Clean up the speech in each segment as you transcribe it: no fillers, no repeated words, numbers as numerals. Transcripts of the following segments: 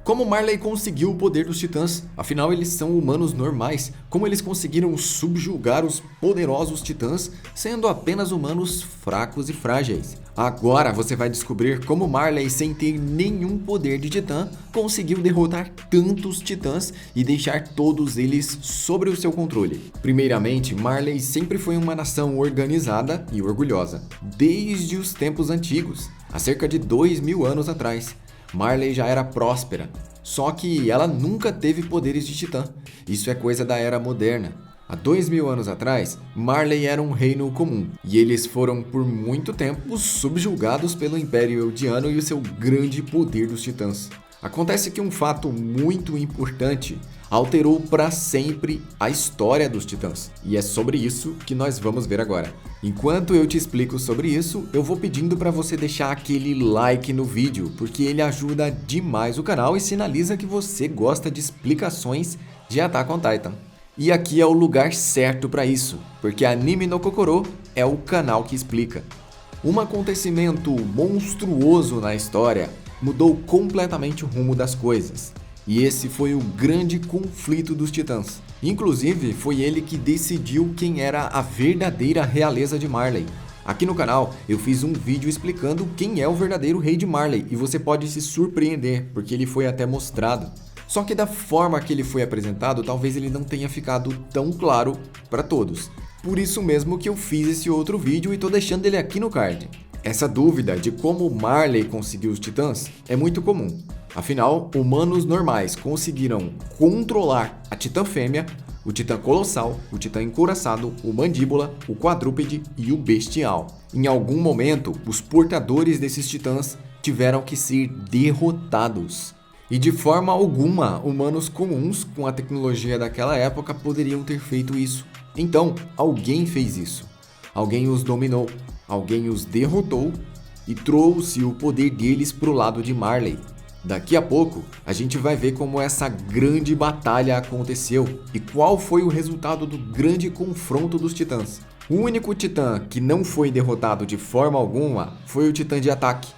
Como Marley conseguiu o poder dos titãs? Afinal, eles são humanos normais. Como eles conseguiram subjugar os poderosos titãs, sendo apenas humanos fracos e frágeis? Agora você vai descobrir como Marley, sem ter nenhum poder de titã, conseguiu derrotar tantos titãs e deixar todos eles sob o seu controle. Primeiramente, Marley sempre foi uma nação organizada e orgulhosa, desde os tempos antigos, há cerca de 2000 anos atrás. Marley já era próspera, só que ela nunca teve poderes de titã. Isso é coisa da era moderna. Há 2000 anos atrás, Marley era um reino comum, e eles foram por muito tempo subjugados pelo Império Eldiano e o seu grande poder dos titãs. Acontece que um fato muito importante alterou para sempre a história dos titãs, e é sobre isso que nós vamos ver agora. Enquanto eu te explico sobre isso, eu vou pedindo para você deixar aquele like no vídeo, porque ele ajuda demais o canal e sinaliza que você gosta de explicações de Attack on Titan. E aqui é o lugar certo para isso, porque Anime no Kokoro é o canal que explica. Um acontecimento monstruoso na história mudou completamente o rumo das coisas. E esse foi o grande conflito dos titãs. Inclusive, foi ele que decidiu quem era a verdadeira realeza de Marley. Aqui no canal, eu fiz um vídeo explicando quem é o verdadeiro rei de Marley, e você pode se surpreender, porque ele foi até mostrado. Só que da forma que ele foi apresentado, talvez ele não tenha ficado tão claro para todos. Por isso mesmo que eu fiz esse outro vídeo e tô deixando ele aqui no card. Essa dúvida de como Marley conseguiu os titãs é muito comum. Afinal, humanos normais conseguiram controlar a titã fêmea, o titã colossal, o titã encouraçado, o mandíbula, o quadrúpede e o bestial. Em algum momento, os portadores desses titãs tiveram que ser derrotados. E de forma alguma, humanos comuns com a tecnologia daquela época poderiam ter feito isso. Então, alguém fez isso. Alguém os dominou, alguém os derrotou e trouxe o poder deles para o lado de Marley. Daqui a pouco, a gente vai ver como essa grande batalha aconteceu e qual foi o resultado do grande confronto dos titãs. O único titã que não foi derrotado de forma alguma foi o titã de ataque.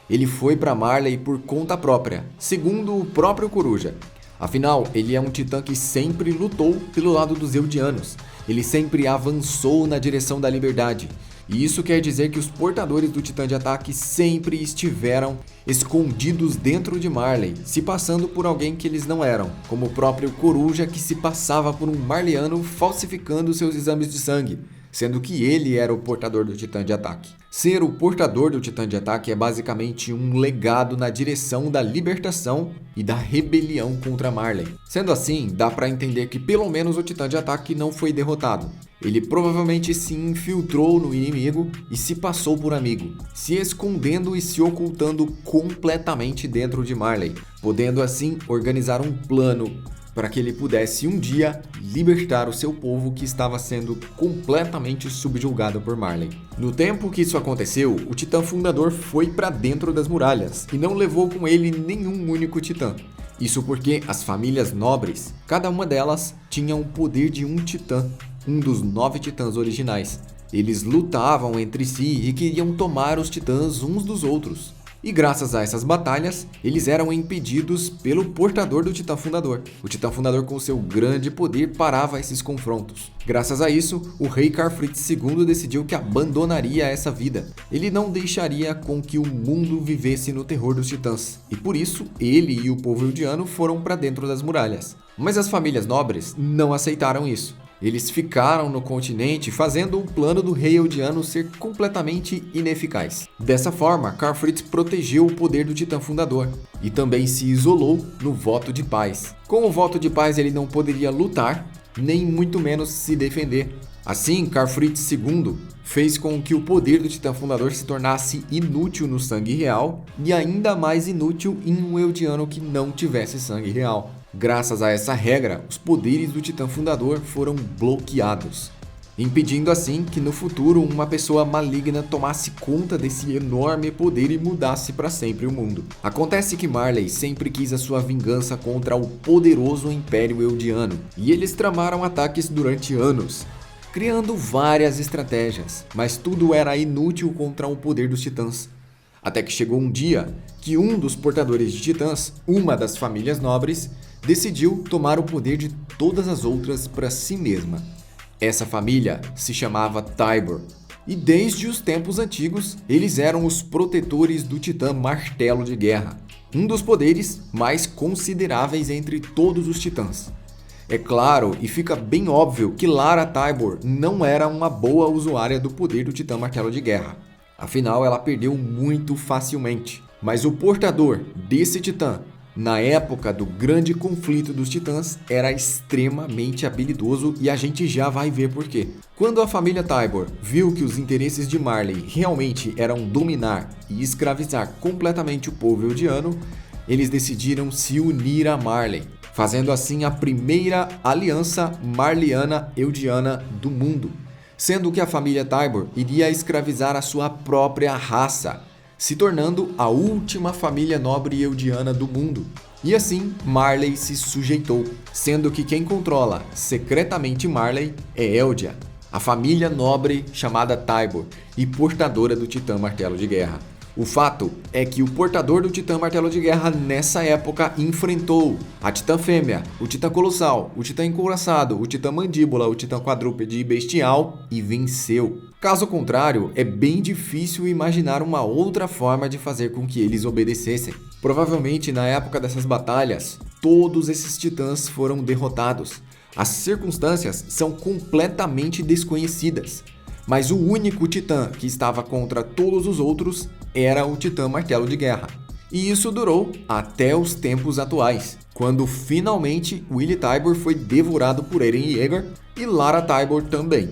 Ele foi para Marley por conta própria, segundo o próprio Coruja. Afinal, ele é um titã que sempre lutou pelo lado dos Eldianos. Ele sempre avançou na direção da liberdade. E isso quer dizer que os portadores do titã de ataque sempre estiveram escondidos dentro de Marley, se passando por alguém que eles não eram, como o próprio Coruja, que se passava por um marleano falsificando seus exames de sangue, sendo que ele era o portador do titã de ataque. Ser o portador do titã de ataque é basicamente um legado na direção da libertação e da rebelião contra Marley. Sendo assim, dá para entender que pelo menos o titã de ataque não foi derrotado. Ele provavelmente se infiltrou no inimigo e se passou por amigo, se escondendo e se ocultando completamente dentro de Marley, podendo assim organizar um plano para que ele pudesse um dia libertar o seu povo que estava sendo completamente subjugado por Marley. No tempo que isso aconteceu, o titã fundador foi para dentro das muralhas e não levou com ele nenhum único titã. Isso porque as famílias nobres, cada uma delas tinha o poder de um titã, um dos 9 titãs originais. Eles lutavam entre si e queriam tomar os titãs uns dos outros. E graças a essas batalhas, eles eram impedidos pelo portador do titã fundador. O titã fundador, com seu grande poder, parava esses confrontos. Graças a isso, o rei Karfreed II decidiu que abandonaria essa vida. Ele não deixaria com que o mundo vivesse no terror dos titãs. E por isso, ele e o povo eldiano foram para dentro das muralhas. Mas as famílias nobres não aceitaram isso. Eles ficaram no continente fazendo o plano do rei eldiano ser completamente ineficaz. Dessa forma, Karfreed protegeu o poder do titã fundador e também se isolou no voto de paz. Com o voto de paz, ele não poderia lutar, nem muito menos se defender. Assim, Karfreed II fez com que o poder do titã fundador se tornasse inútil no sangue real e ainda mais inútil em um eldiano que não tivesse sangue real. Graças a essa regra, os poderes do titã fundador foram bloqueados, impedindo assim que no futuro uma pessoa maligna tomasse conta desse enorme poder e mudasse para sempre o mundo. Acontece que Marley sempre quis a sua vingança contra o poderoso Império Eldiano, e eles tramaram ataques durante anos, criando várias estratégias, mas tudo era inútil contra o poder dos titãs. Até que chegou um dia que um dos portadores de titãs, uma das famílias nobres, decidiu tomar o poder de todas as outras para si mesma. Essa família se chamava Tybur, e desde os tempos antigos eles eram os protetores do titã Martelo de Guerra, um dos poderes mais consideráveis entre todos os titãs. É claro, e fica bem óbvio, que Lara Tybur não era uma boa usuária do poder do titã Martelo de Guerra. Afinal, ela perdeu muito facilmente. Mas o portador desse titã, na época do grande conflito dos titãs, era extremamente habilidoso e a gente já vai ver por quê. Quando a família Tybur viu que os interesses de Marley realmente eram dominar e escravizar completamente o povo eldiano, eles decidiram se unir a Marley, fazendo assim a primeira aliança marliana-eldiana do mundo, sendo que a família Tybur iria escravizar a sua própria raça, se tornando a última família nobre eldiana do mundo. E assim, Marley se sujeitou, sendo que quem controla secretamente Marley é Eldia, a família nobre chamada Tybur e portadora do titã Martelo de Guerra. O fato é que o portador do titã Martelo de Guerra nessa época enfrentou a titã fêmea, o titã colossal, o titã encouraçado, o titã mandíbula, o titã quadrúpede e bestial e venceu. Caso contrário, é bem difícil imaginar uma outra forma de fazer com que eles obedecessem. Provavelmente na época dessas batalhas, todos esses titãs foram derrotados. As circunstâncias são completamente desconhecidas, mas o único titã que estava contra todos os outros era o titã Martelo de Guerra. E isso durou até os tempos atuais, quando finalmente Willie Tybur foi devorado por Eren Yeager e Lara Tybur também.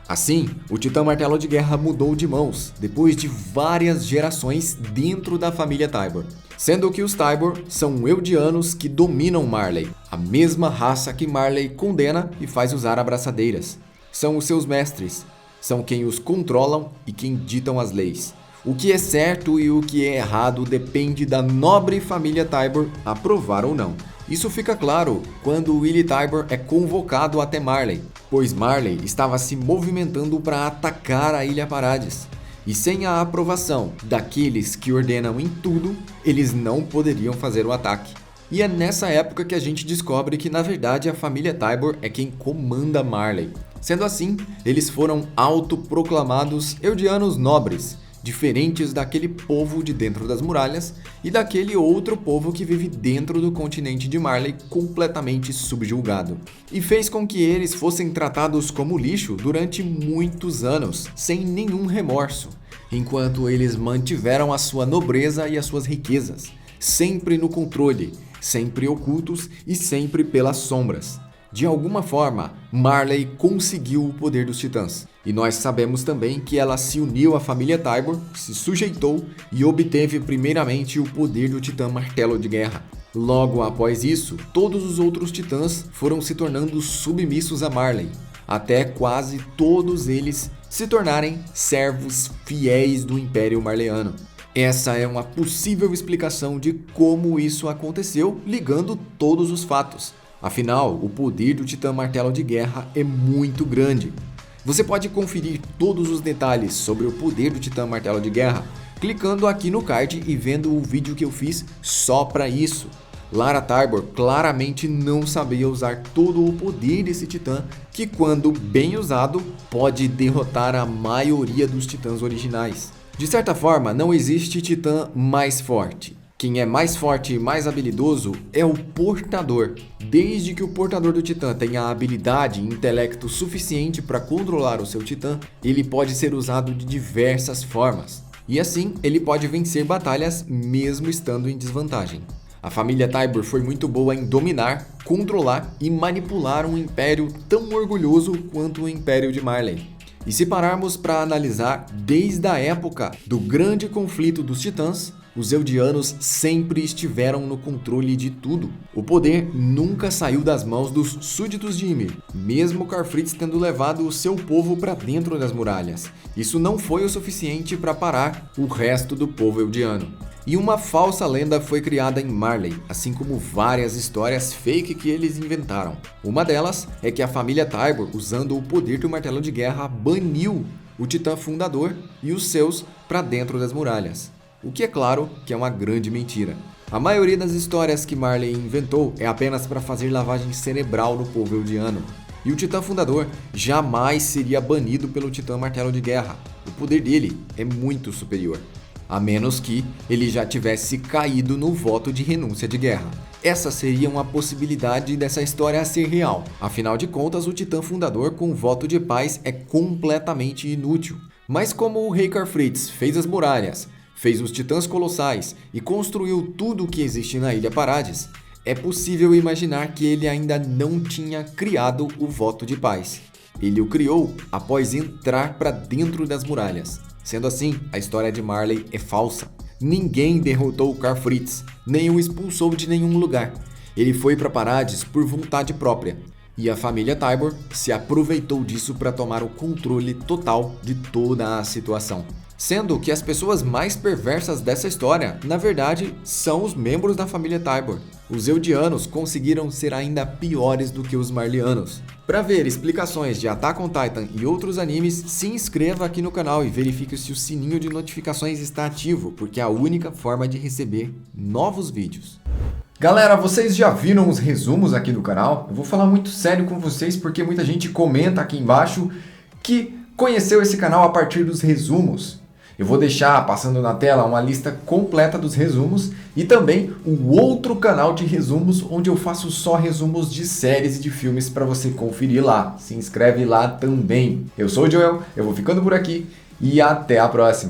Assim, o titã Martelo de Guerra mudou de mãos depois de várias gerações dentro da família Tybur, sendo que os Tybur são eldianos que dominam Marley, a mesma raça que Marley condena e faz usar abraçadeiras. São os seus mestres, são quem os controlam e quem ditam as leis. O que é certo e o que é errado depende da nobre família Tybur aprovar ou não. Isso fica claro quando Willie Tybur é convocado até Marley, pois Marley estava se movimentando para atacar a Ilha Parades. E sem a aprovação daqueles que ordenam em tudo, eles não poderiam fazer o ataque. E é nessa época que a gente descobre que na verdade a família Tybur é quem comanda Marley. Sendo assim, eles foram autoproclamados eldianos nobres, diferentes daquele povo de dentro das muralhas e daquele outro povo que vive dentro do continente de Marley completamente subjugado. E fez com que eles fossem tratados como lixo durante muitos anos, sem nenhum remorso, enquanto eles mantiveram a sua nobreza e as suas riquezas, sempre no controle, sempre ocultos e sempre pelas sombras. De alguma forma, Marley conseguiu o poder dos titãs. E nós sabemos também que ela se uniu à família Tybur, se sujeitou e obteve primeiramente o poder do titã Martelo de Guerra. Logo após isso, todos os outros titãs foram se tornando submissos a Marley, até quase todos eles se tornarem servos fiéis do Império Marleano. Essa é uma possível explicação de como isso aconteceu, ligando todos os fatos. Afinal, o poder do titã Martelo de Guerra é muito grande. Você pode conferir todos os detalhes sobre o poder do titã Martelo de Guerra clicando aqui no card e vendo o vídeo que eu fiz só para isso. Lara Tybur claramente não sabia usar todo o poder desse titã, que quando bem usado, pode derrotar a maioria dos titãs originais. De certa forma, não existe titã mais forte. Quem é mais forte e mais habilidoso é o portador. Desde que o portador do titã tenha a habilidade e intelecto suficiente para controlar o seu titã, ele pode ser usado de diversas formas. E assim, ele pode vencer batalhas mesmo estando em desvantagem. A família Tybur foi muito boa em dominar, controlar e manipular um império tão orgulhoso quanto o Império de Marley. E se pararmos para analisar, desde a época do grande conflito dos titãs, os eldianos sempre estiveram no controle de tudo. O poder nunca saiu das mãos dos súditos de Ymir, mesmo Karfritz tendo levado o seu povo para dentro das muralhas. Isso não foi o suficiente para parar o resto do povo eldiano. E uma falsa lenda foi criada em Marley, assim como várias histórias fake que eles inventaram. Uma delas é que a família Tybur, usando o poder do Martelo de Guerra, baniu o titã fundador e os seus para dentro das muralhas. o que é claro que é uma grande mentira. A maioria das histórias que Marley inventou é apenas para fazer lavagem cerebral no povo eldiano. E o Titã Fundador jamais seria banido pelo Titã Martelo de Guerra. O poder dele é muito superior. A menos que ele já tivesse caído no voto de renúncia de guerra. Essa seria uma possibilidade dessa história ser real. Afinal de contas, o Titã Fundador com voto de paz é completamente inútil. Mas como o rei Karfritz fez as muralhas, fez os titãs colossais e construiu tudo o que existe na Ilha Parades, é possível imaginar que ele ainda não tinha criado o voto de paz. Ele o criou após entrar para dentro das muralhas. Sendo assim, a história de Marley é falsa. Ninguém derrotou o Karfritz, nem o expulsou de nenhum lugar. Ele foi para Parades por vontade própria. E a família Tybur se aproveitou disso para tomar o controle total de toda a situação. Sendo que as pessoas mais perversas dessa história, na verdade, são os membros da família Tybur. Os Eldianos conseguiram ser ainda piores do que os Marleyanos. Para ver explicações de Attack on Titan e outros animes, se inscreva aqui no canal e verifique se o sininho de notificações está ativo, porque é a única forma de receber novos vídeos. Galera, vocês já viram os resumos aqui do canal? Eu vou falar muito sério com vocês porque muita gente comenta aqui embaixo que conheceu esse canal a partir dos resumos. Eu vou deixar passando na tela uma lista completa dos resumos e também o outro canal de resumos onde eu faço só resumos de séries e de filmes para você conferir lá. Se inscreve lá também. Eu sou o Joel, eu vou ficando por aqui e até a próxima.